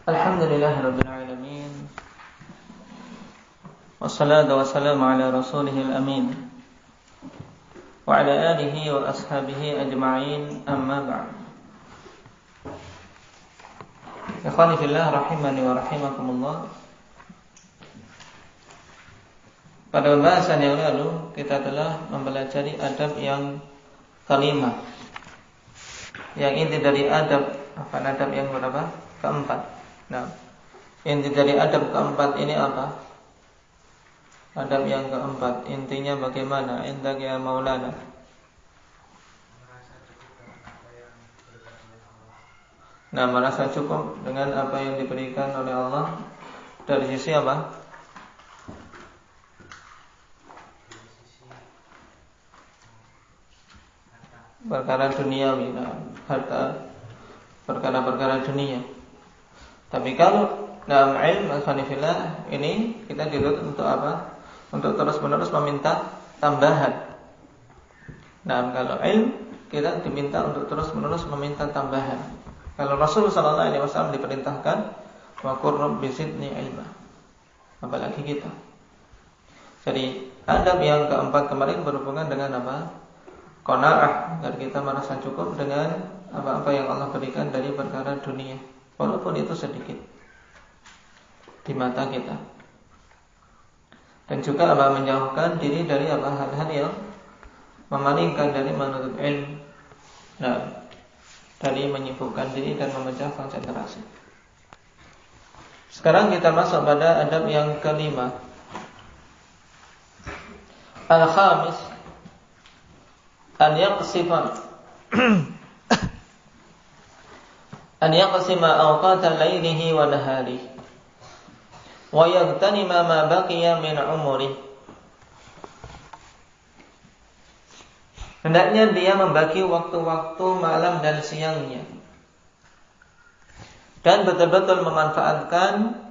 Alhamdulillahirabbil alamin. Wassalatu wassalamu ala rasulihil amin wa ala alihi wa ashabihi ajma'in, amma ba'd. Ikhwani fillah rahimani wa rahimakumullah. Pada pembahasan yang lalu kita telah mempelajari adab yang kelima. Yang inti dari adab yang berapa? Keempat. Nah, inti dari adab keempat ini apa? Adab yang keempat, intinya bagaimana? Intinya ya Maulana. Nah, merasa cukup dengan apa yang diberikan oleh Allah dari sisi apa? Perkara duniawi, harta, perkara-perkara dunia. Tapi kalau dalam ilmu al-fanifillah ini kita dituntut untuk apa? Untuk terus-menerus meminta tambahan. Nah, kalau ilmu kita diminta untuk terus-menerus meminta tambahan. Kalau Rasulullah SAW diperintahkan wa qur rabbi zidni ilma. Apalagi kita. Jadi adab yang keempat kemarin berhubungan dengan apa? Qanaah, agar kita merasa cukup dengan apa-apa yang Allah berikan dari perkara dunia, walaupun itu sedikit di mata kita. Dan juga apa? Menjauhkan diri dari apa? Hal-hal yang memalingkan dari menuntut ilmu. Nah, dari menyibukkan diri dan memecah konsentrasi. Sekarang kita masuk pada adab yang kelima. Al-khamis, an yaqsima awqatal lailihi wa naharihi wa yaghtanima ma baqiya min umri. Hendaknya dia membagi waktu-waktu malam dan siangnya dan betul-betul memanfaatkan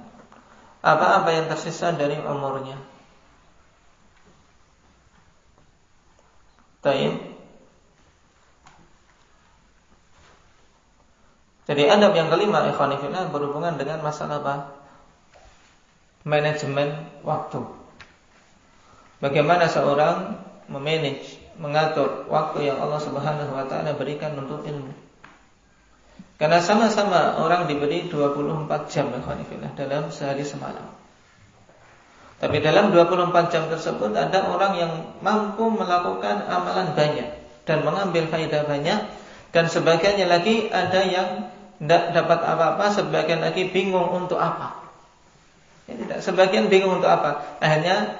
apa-apa yang tersisa dari umurnya. Baik. Jadi adab yang kelima ikhwani fillah berhubungan dengan masalah apa? Manajemen waktu. Bagaimana seorang memanage, mengatur waktu yang Allah Subhanahu wa taala berikan untuk ilmu. Karena sama-sama orang diberi 24 jam ikhwani fillah dalam sehari semalam. Tapi dalam 24 jam tersebut ada orang yang mampu melakukan amalan banyak dan mengambil faedah banyak, dan sebagiannya lagi ada yang tidak dapat apa-apa, sebagian lagi bingung untuk apa. Ya, tidak, sebagian bingung untuk apa. Akhirnya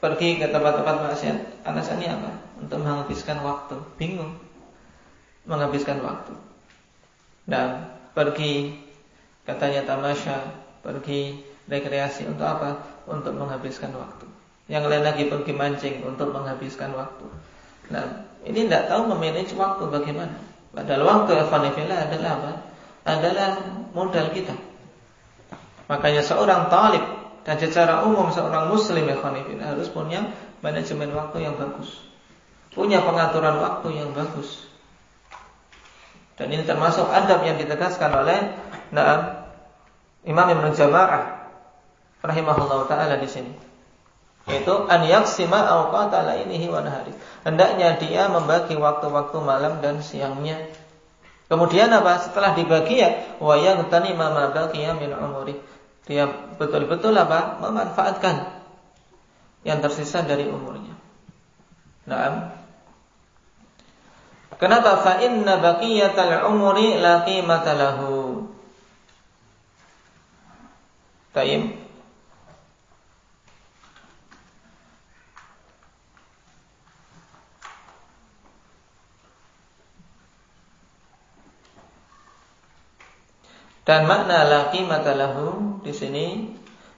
pergi ke tempat-tempat maksiat. Alasannya apa? Untuk menghabiskan waktu. Bingung menghabiskan waktu. Dan pergi katanya tamasya, pergi rekreasi untuk apa? Untuk menghabiskan waktu. Yang lain lagi pergi mancing untuk menghabiskan waktu. Nah, ini tidak tahu memanage waktu bagaimana. Padahal waktu ikhwanifillah adalah apa? Adalah modal kita. Makanya seorang talib dan secara umum seorang muslim ikhwanifillah harus punya manajemen waktu yang bagus, punya pengaturan waktu yang bagus. Dan ini termasuk adab yang ditegaskan oleh Imam Ibnu Jama'ah rahimahullah ta'ala di sini, yaitu an yaksima awqata lailihi wa nahari. Hendaknya dia membagi waktu-waktu malam dan siangnya. Kemudian apa? Setelah dibagi ya wa yaghtanima ma baqiya min umuri. Dia betul-betul apa? Memanfaatkan yang tersisa dari umurnya. Naam. Kenapa? Fa inna baqiyatal umuri la qimata lahu. Tayyib. Dan makna la qimata lahu di sini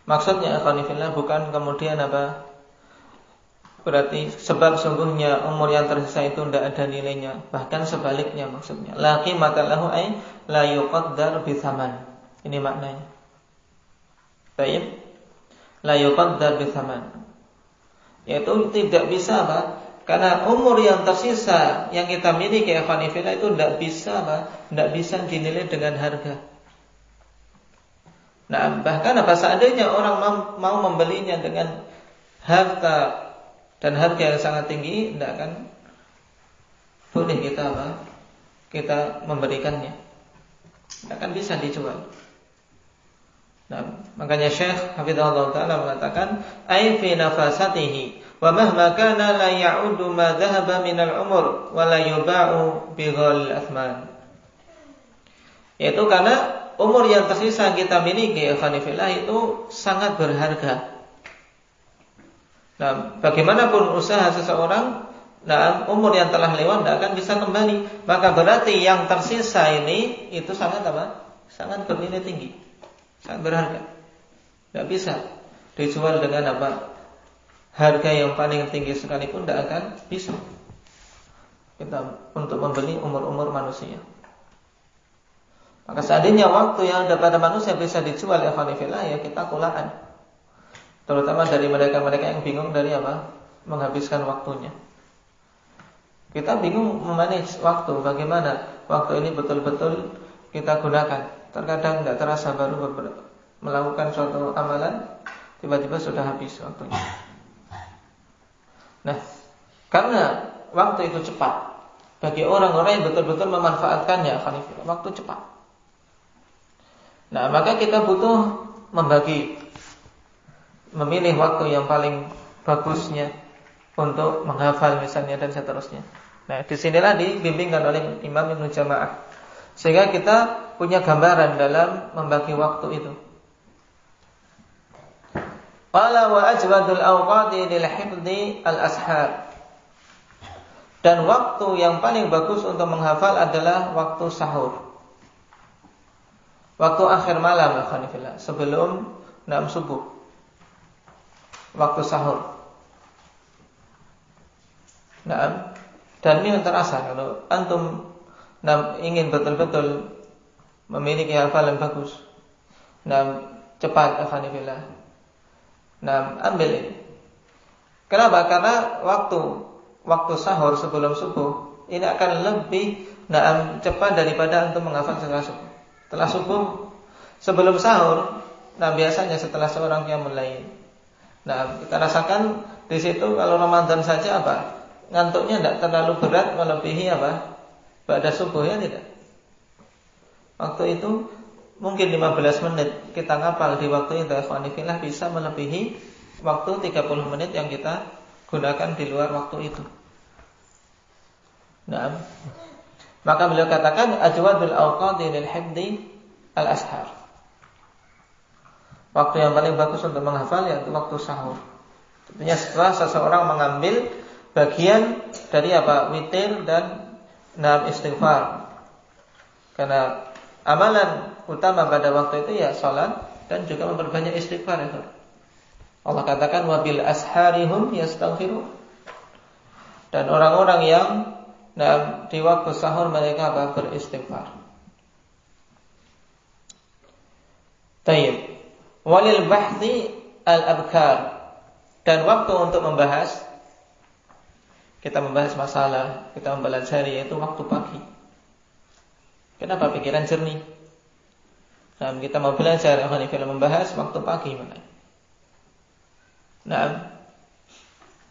maksudnya ikhwanifillah bukan kemudian apa? Berarti sebab sungguhnya umur yang tersisa itu tidak ada nilainya, bahkan sebaliknya maksudnya. La qimata lahu ay la yuqaddar bi thaman. Ini maknanya. Baik. La yuqaddar bi thaman. Yaitu tidak bisa apa? Karena umur yang tersisa yang kita miliki ikhwanifillah itu tidak bisa apa? Tidak bisa dinilai dengan harga. Nah, bahkan seandainya orang mau membelinya dengan harta dan harga yang sangat tinggi, tidak akan boleh kita memberikannya. Tidak akan bisa dijual. Nah, makanya Syekh Hafizahullah Ta'ala mengatakan, "Ai fi nafasatihi wa mahma kana la ya'udu ma dhahaba min al-umur wa la yuba'u bi ghal athman." Yaitu karena umur yang tersisa kita miliki, khanifillah, itu sangat berharga. Nah, bagaimanapun usaha seseorang, nah, umur yang telah lewat tidak akan bisa kembali. Maka berarti yang tersisa ini itu sangat sangat bernilai tinggi, sangat berharga. Tidak bisa dijual dengan harga yang paling tinggi sekalipun tidak akan bisa kita untuk membeli umur-umur manusia. Maka seandainya waktu yang ada pada manusia bisa dijual, ya khanifillah, ya kita kulaan. Terutama dari mereka-mereka yang bingung dari menghabiskan waktunya. Kita bingung memanage waktu, bagaimana waktu ini betul-betul kita gunakan. Terkadang tidak terasa baru melakukan suatu amalan, tiba-tiba sudah habis waktunya. Nah, karena waktu itu cepat bagi orang-orang yang betul-betul memanfaatkannya, khanifillah, waktu cepat. Nah, maka kita butuh memilih waktu yang paling bagusnya untuk menghafal misalnya dan seterusnya. Nah, disinilah dibimbingkan oleh Imam Ibnu Jama'ah, sehingga kita punya gambaran dalam membagi waktu itu. Qala wa ajwadul awqati lil hifdzi al-ashar. Dan waktu yang paling bagus untuk menghafal adalah waktu sahur. Waktu akhir malam, khanifillah, sebelum subuh. Waktu sahur. Nah, dan ini terasa kalau antum ingin betul-betul memiliki hafalan bagus. Cepat, khanifillah. Ambil ini. Kenapa? Karena waktu sahur sebelum subuh ini akan lebih cepat daripada antum menghafal setelah subuh. Setelah subuh, sebelum sahur, biasanya setelah seorang qiyamul lail. Kita rasakan di situ kalau Ramadan saja ngantuknya tidak terlalu berat melebihi pada subuh, ya tidak. Waktu itu mungkin 15 menit kita ngapal di waktu itu, ikhwanifillah, bisa melebihi waktu 30 menit yang kita gunakan di luar waktu itu. Maka beliau katakan ajwadul awqati lil hifdzi al-ashar. Waktu yang paling bagus untuk menghafal yaitu waktu sahur. Tentunya setelah seseorang mengambil bagian dari witir dan istighfar. Karena amalan utama pada waktu itu ya salat dan juga memperbanyak istighfar itu. Allah katakan wabil asharihum yastaghfirun. Dan orang-orang yang di waktu sahur mereka beristighfar. Tayyib. Walil bahthi al-abkar. Dan waktu untuk membahas, kita membahas masalah, kita mempelajari, yaitu waktu pagi. Kenapa? Pikiran jernih. Kita mau belajar, membahas waktu pagi.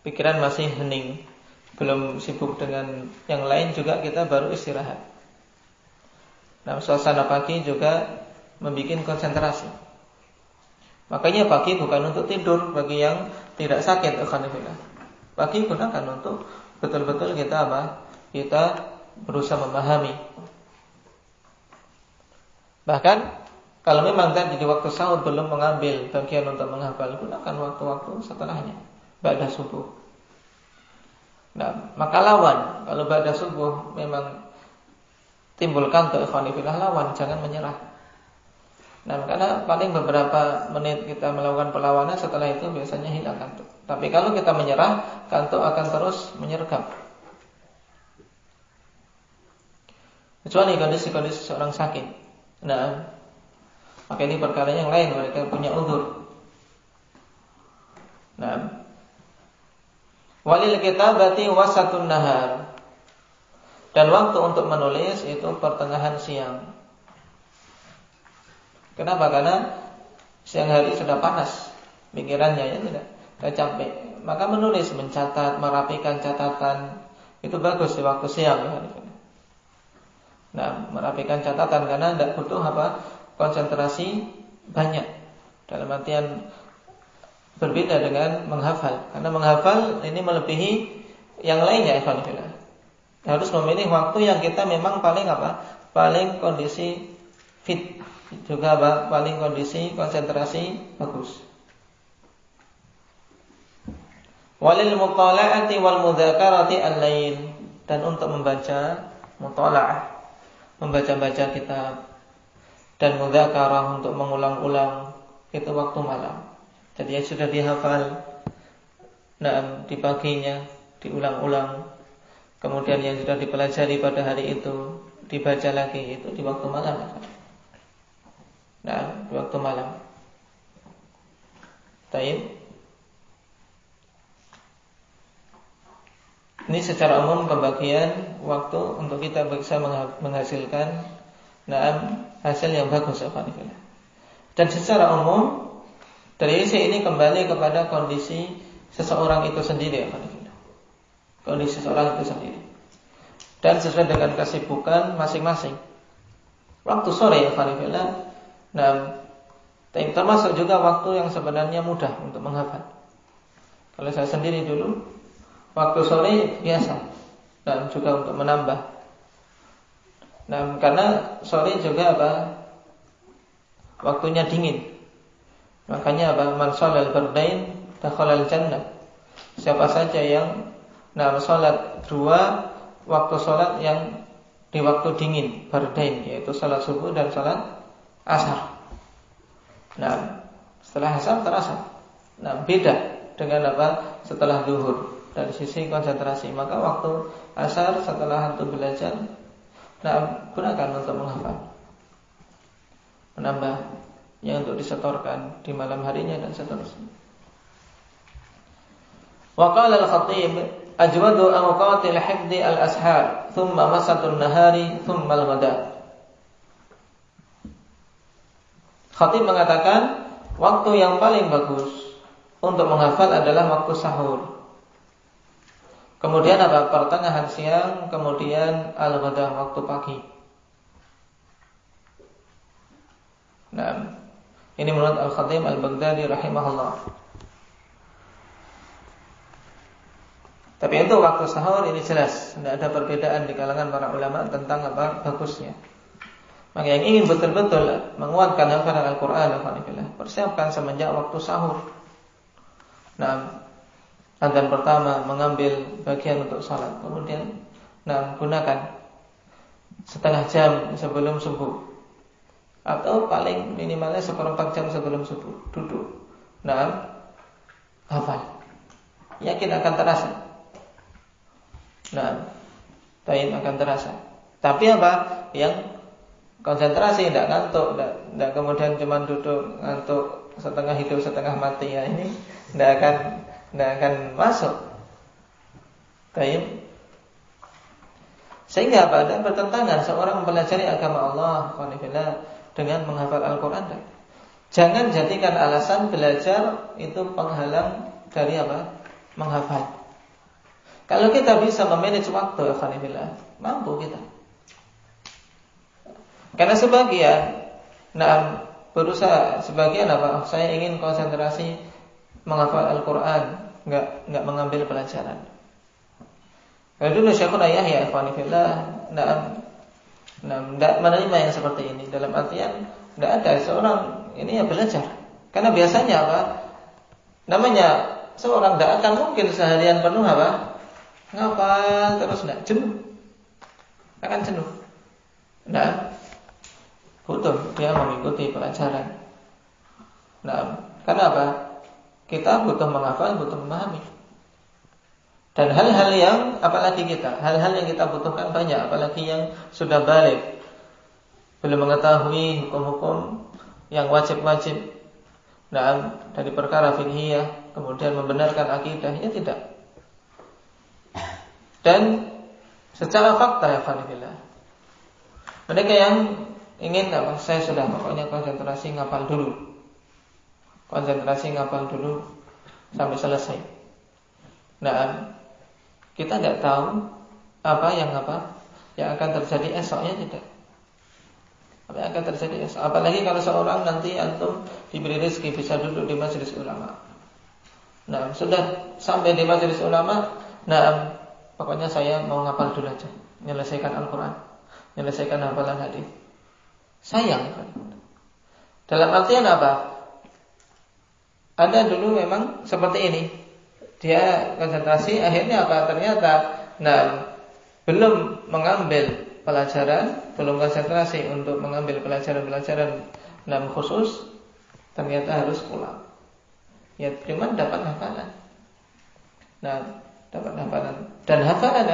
Pikiran masih hening, belum sibuk dengan yang lain, juga kita baru istirahat. Suasana pagi juga membuat konsentrasi. Makanya pagi bukan untuk tidur bagi yang tidak sakit, pagi gunakan untuk betul-betul kita berusaha memahami. Bahkan kalau memang tadi di waktu sahur belum mengambil bagian untuk menghafal, gunakan waktu-waktu setelahnya, ba'da subuh. Maka lawan, kalau ba'da subuh memang timbul kantuk, lawan, jangan menyerah. Karena paling beberapa menit kita melakukan perlawanan, setelah itu biasanya hilang kantuk. Tapi kalau kita menyerah, kantuk akan terus menyergap. Kecuali kondisi-kondisi seorang sakit. Maka ini perkara yang lain, mereka punya uzur. Walil kitabati wasatun nahar. Dan waktu untuk menulis itu pertengahan siang. Kenapa? Karena siang hari sudah panas pikirannya, ya tidak, sudah capek. Maka menulis, mencatat, merapikan catatan itu bagus di waktu siang ya. Nah, merapikan catatan karena tidak butuh konsentrasi banyak. Dalam artian berbeda dengan menghafal. Karena menghafal ini melebihi yang lainnya, ikhwan fillah. Harus memilih waktu yang kita memang paling paling kondisi fit, juga paling kondisi konsentrasi bagus. Walil mutala'ati wal mudzakarati al-lail, dan untuk membaca mutala'ah, membaca-baca kitab, dan mudzakarah untuk mengulang-ulang itu waktu malam. Jadi yang sudah dihafal, nah di paginya diulang-ulang, kemudian yang sudah dipelajari pada hari itu dibaca lagi, itu di waktu malam. Nah, di waktu malam. Baik. Ini secara umum pembagian waktu untuk kita bisa menghasilkan hasil yang bagus. Dan secara umum dari sisi ini kembali kepada kondisi seseorang itu sendiri. Kondisi seseorang itu sendiri. Dan sesuai dengan kesibukan masing-masing. Waktu sore termasuk juga waktu yang sebenarnya mudah untuk menghafal. Kalau saya sendiri dulu, waktu sore biasa, dan juga untuk menambah. Nah, karena sore juga waktunya dingin. Makanya man sholal bardain dakhalal jannah. Siapa saja yang salat dua waktu salat yang di waktu dingin, bardain, yaitu salat subuh dan salat asar. Nah, setelah asar terasa. Nah, beda dengan setelah zuhur. Dari sisi konsentrasi, maka waktu asar setelah itu belajar, gunakan untuk menghafal, menambah yang untuk disetorkan di malam harinya dan seterusnya. Wa qala al-khatib ajwadu awqatil hifdhi al-ashar thumma masatun nahari thumma al-ghada. Khatib mengatakan waktu yang paling bagus untuk menghafal adalah waktu sahur. Kemudian pertengahan siang, kemudian al-ghada, waktu pagi. Nah, ini menurut Al-Khatib Al-Baghdadi rahimahullah. Tapi untuk waktu sahur ini jelas, tidak ada perbedaan di kalangan para ulama tentang bagusnya. Maka yang ingin betul-betul menguatkan hafalan Al-Quran, persiapkan semenjak waktu sahur. Nah, adzan pertama mengambil bagian untuk salat, kemudian gunakan setengah jam sebelum subuh, atau paling minimalnya 1/4 jam sebelum subuh duduk. Hafal, yakin akan terasa. Akan terasa. Tapi yang konsentrasi, tidak ngantuk, tidak kemudian cuma duduk ngantuk setengah hidup setengah mati, ya ini tidak akan masuk. Baik. Sehingga ada bertentangan seorang mempelajari agama Allah dengan menghafal Al-Quran. Jangan jadikan alasan belajar itu penghalang dari menghafal. Kalau kita bisa memanage waktu, mampu kita. Karena sebagian berusaha, sebagian saya ingin konsentrasi menghafal Al-Quran, enggak mengambil pelajaran. Kalau dulu Syekhuna Yahya tidak menerima yang seperti ini. Dalam artian tidak ada seorang ini belajar. Karena biasanya namanya seorang tidak akan mungkin seharian penuh ngapal terus, jenuh. Akan jenuh. Butuh dia mengikuti pelajaran. Karena kita butuh menghafal, butuh memahami. Dan hal-hal yang hal-hal yang kita butuhkan banyak, apalagi yang sudah balik, belum mengetahui hukum-hukum yang wajib-wajib dari perkara fiqhiyah, kemudian membenarkan akidahnya tidak. Dan secara fakta mereka yang ingin saya sudah pokoknya konsentrasi ngapal dulu. konsentrasi ngapal dulu sampai selesai. Nah, kita tidak tahu apa yang akan terjadi esoknya, tidak. Apa yang akan terjadi esok? Apalagi kalau seorang nanti antum diberi rezeki bisa duduk di majelis ulama. Nah, sudah sampai di majelis ulama, nah, pokoknya saya mau ngapal dulu aja, menyelesaikan Al-Quran, menyelesaikan hafalan hadis. Sayang. Dalam artian apa? Ada dulu memang seperti ini. Dia konsentrasi, akhirnya apa? Ternyata, nah, belum mengambil pelajaran, belum konsentrasi untuk mengambil pelajaran-pelajaran khusus, ternyata harus pulang. Ya, cuma dapat hafalan. Nah, dapat hafalan. Dan hafalan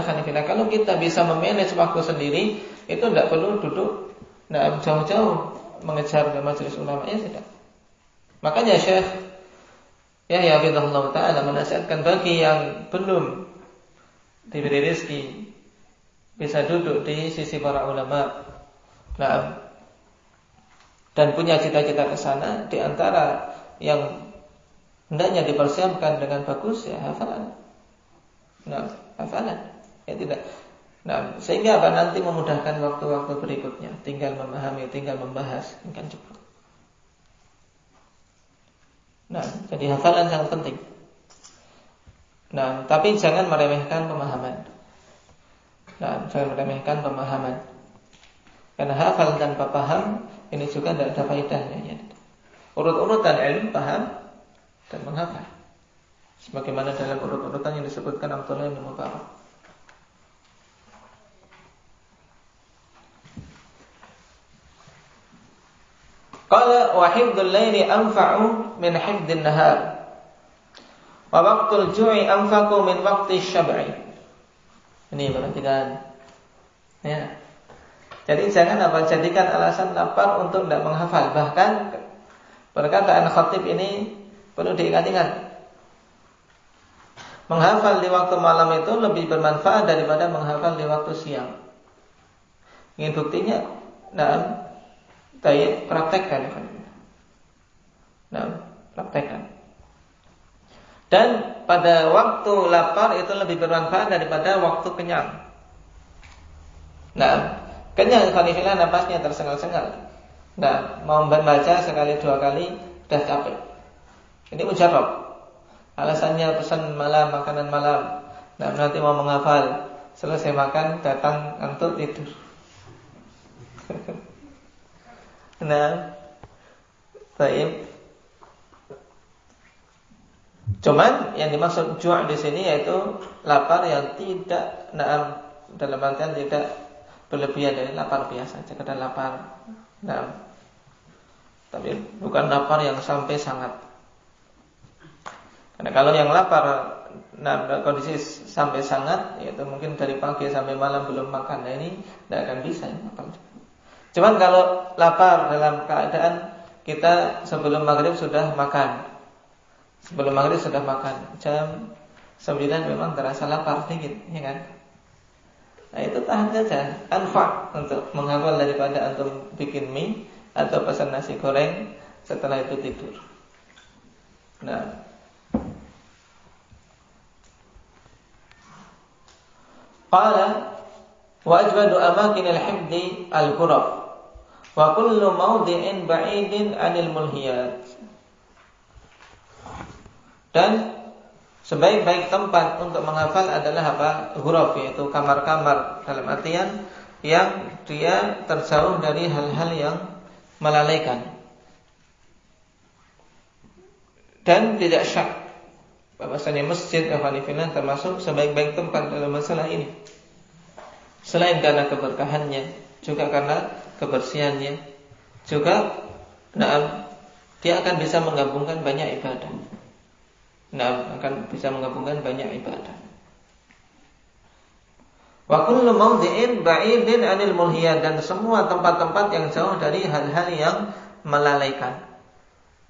kalau kita bisa memanage waktu sendiri, itu tidak perlu duduk jauh-jauh mengejar ke majelis ulama, ya tidak. Makanya Syekh Yahya Bidullah Ta'ala menasihatkan bagi yang belum diberi rezeki bisa duduk di sisi para ulama, nah, dan punya cita-cita ke sana, di antara yang hendaknya dipersiapkan dengan bagus ya hafalan. Nah, hafalan. Ya tidak. Nah, sehingga apa nanti memudahkan waktu-waktu berikutnya, tinggal memahami, tinggal membahas, kan cukup. Nah, jadi hafalan sangat penting. Nah, tapi jangan meremehkan pemahaman. Nah, jangan meremehkan pemahaman. Karena hafal tanpa paham ini juga tidak ada faedahnya. Ya. Urut-urutan ilmu, paham dan menghafal. Sebagaimana dalam urut-urutan yang disebutkan Abdullah bin Mubarak. Qala wa hifdzul laili anfa'u min hifdzin nahar. Wa waqtul ju'i anfaqu min waqti syab'i. Ini perhatikan. Ya. Jadi jangan jadikan alasan lapar untuk tidak menghafal. Bahkan perkataan khatib ini perlu diingat-ingat. Menghafal di waktu malam itu lebih bermanfaat daripada menghafal di waktu siang. Ingin buktinya? Nah, praktekkan. Nah, praktekkan. Dan pada waktu lapar itu lebih bermanfaat daripada waktu kenyang. Nah, kenyang khalifillah napasnya tersengal-sengal. Nah, mau membaca sekali dua kali sudah capek. Ini mujarab. Alasannya pesan malam, makanan malam. Nah, nanti mau menghafal, selesai makan datang ngantuk tidur. Nah, baik. Cuman yang dimaksud ju' di sini yaitu lapar yang tidak dalam artian tidak berlebihan dari lapar biasa, sekedar lapar. Tapi bukan lapar yang sampai sangat. Karena kalau yang lapar kondisi sampai sangat, yaitu mungkin dari pagi sampai malam belum makan, nah ini tidak akan bisa ya, makan. Cuman kalau lapar dalam keadaan kita sebelum maghrib sudah makan. Sebelum maghrib sudah makan, jam 9 memang terasa lapar dikit, ya kan? Nah itu tahan saja, anfa untuk menghafal daripada antum bikin mie atau pesan nasi goreng setelah itu tidur. Nah, qala wa ajwadu amakinil hifdi al-ghuraf wa kullu mawdi'in ba'idin 'anil mulhiyat. Dan sebaik-baik tempat untuk menghafal adalah apa? Ghuraf, yaitu kamar-kamar, dalam artian yang dia terjauh dari hal-hal yang melalaikan. Dan tidak syak bahwasanya masjid al-Khalifah termasuk sebaik-baik tempat dalam masalah ini. Selain karena keberkahannya, juga karena kebersihannya, juga dia akan bisa menggabungkan banyak ibadah. Akan bisa menggabungkan banyak ibadah. Wa kullu mawdi'in ba'idin 'anil mulhiyat, dan semua tempat-tempat yang jauh dari hal-hal yang melalaikan.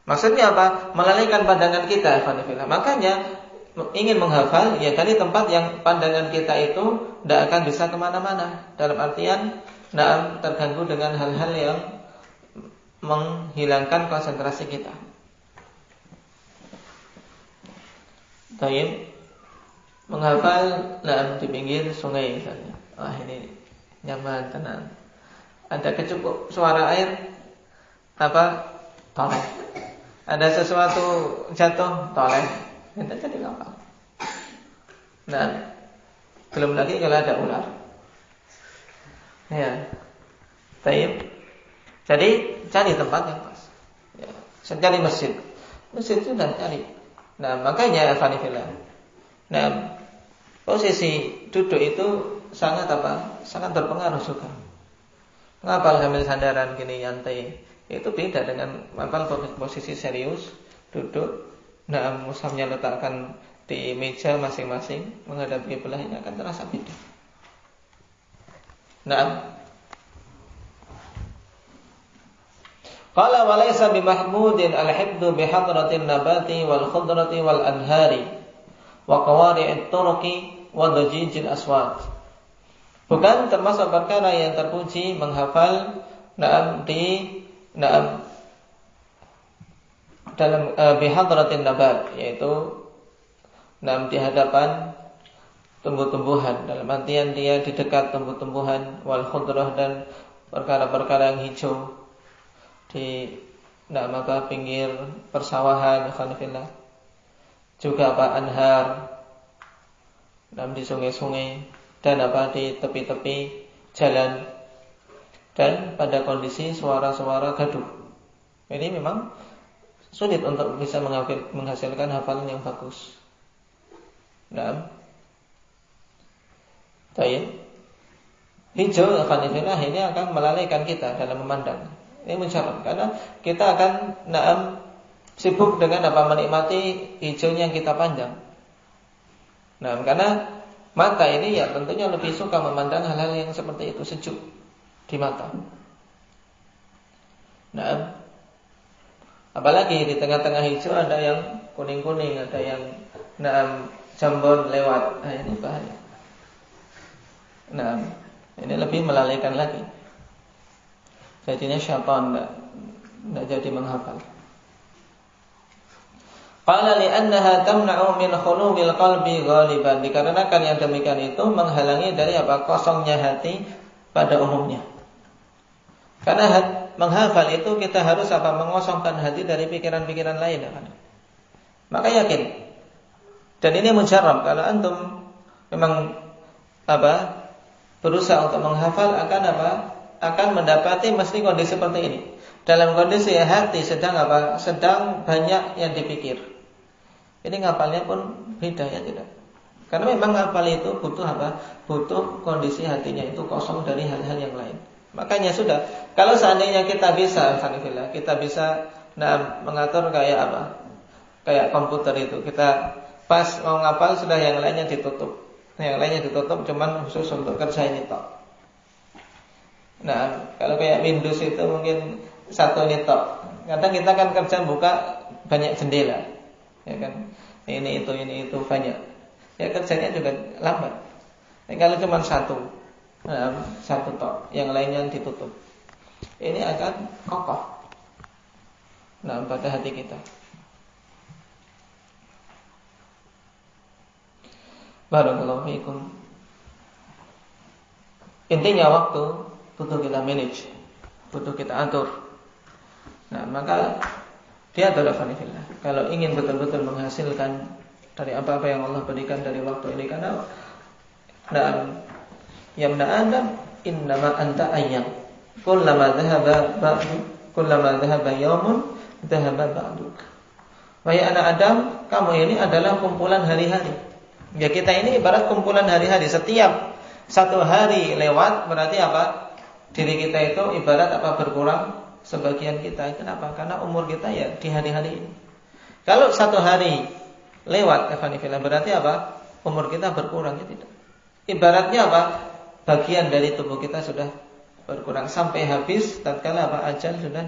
Maksudnya apa? Melalaikan pandangan kita, Fanifillah. Makanya ingin menghafal ya dari tempat yang pandangan kita itu tidak akan bisa kemana-mana. Dalam artian terganggu dengan hal-hal yang menghilangkan konsentrasi kita. Taib menghafal di pinggir sungai misalnya. Ini nyaman, tenang. Ada kecukup suara air toleh. Ada sesuatu jatuh, toleh. Itu jadi ngapal. Belum lagi kalau ada ular. Ya. Taib. Jadi cari tempat yang pas. Ya. Cari masjid. Masjid sudah cari. Makanya Alhamdulillah. Posisi duduk itu sangat berpengaruh juga. Ngapal sambil sandaran gini nyantai. Itu beda dengan ngapal posisi serius, duduk. Mushafnya letakkan di meja masing-masing menghadap kiblat, ini akan terasa beda. Qala wa laysa bimahmudin al-hibdu bihadratin nabati wal khudrati wal anhari wa qawari'it turuqi wa dajijil aswat. Bukan termasuk perkara yang terpuji menghafal dalam bihadratin nabat, yaitu di hadapan tumbuh-tumbuhan, dalam artian dia di dekat tumbuh-tumbuhan, wal khudrah, dan perkara-perkara yang hijau di pinggir persawahan, khanifillah. Juga anhar, di sungai-sungai, dan di tepi-tepi jalan, dan pada kondisi suara-suara gaduh. Ini memang sulit untuk bisa menghasilkan hafalan yang bagus. Hijau khanifillah ini akan melalaikan kita dalam memandang. Ini mencapai, karena kita akan sibuk dengan menikmati hijaunya yang kita pandang. Karena mata ini tentunya lebih suka memandang hal-hal yang seperti itu, sejuk di mata. Apalagi di tengah-tengah hijau ada yang kuning-kuning, ada yang jambon lewat. Ini bahaya. Ini lebih melalaikan lagi. Jadinya syaitan tidak jadi menghafal. Qala li'annaha tamna'u min khuluwil qalbi ghaliban. Dikarenakan yang demikian itu menghalangi dari kosongnya hati pada umumnya. Karena menghafal itu kita harus mengosongkan hati dari pikiran-pikiran lain. Maka yakin. Dan ini mujarrab, kalau antum memang berusaha untuk menghafal akan mendapati mesti kondisi seperti ini. Dalam kondisi hati sedang banyak yang dipikir. Ini ngapalnya pun beda, ya tidak. Karena memang ngapal itu butuh kondisi hatinya itu kosong dari hal-hal yang lain. Makanya sudah, kalau seandainya kita bisa mengatur kayak komputer itu, kita pas mau ngapal sudah yang lainnya ditutup. Yang lainnya ditutup cuman khusus untuk kerja ini tok. Kalau kayak Windows itu mungkin satu ini tok. Kadang kita kan kerja buka banyak jendela, ya kan? Ini itu banyak. Ya kerjanya juga lambat. Kalau cuma satu tok, yang lainnya ditutup. Ini akan kokoh. Pada hati kita. Barakallahu fiikum. Intinya waktu butuh kita manage, butuh kita atur. Maka diatur alhamdulillah. Kalau ingin betul-betul menghasilkan dari apa-apa yang Allah berikan dari waktu ini, karena yamna Adam innama anta ayyam. Kullama dhahaba yawmun dhahaba ba'duk. Wahai anak Adam, kamu ini adalah kumpulan hari-hari. Ya, kita ini ibarat kumpulan hari-hari. Setiap satu hari lewat berarti diri kita itu ibarat berkurang sebagian kita. Kenapa? Karena umur kita ya di hari-hari ini. Kalau satu hari lewat berarti umur kita berkurang, ya tidak. Ibaratnya bagian dari tubuh kita sudah berkurang sampai habis tatkala ajal sudah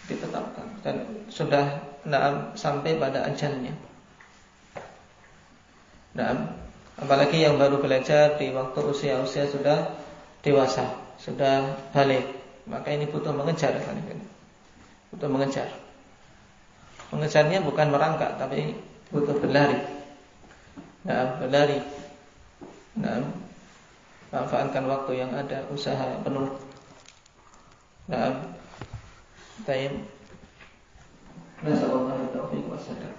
ditetapkan dan sudah sampai pada ajalnya. Apalagi yang baru belajar di waktu usia sudah dewasa, sudah balik, maka ini butuh mengejar. Butuh mengejar. Mengejarnya bukan merangkak, tapi butuh berlari. berlari. Manfaatkan waktu yang ada, usaha penuh. Tayyib. Nasallallahu alaihi wa sallam.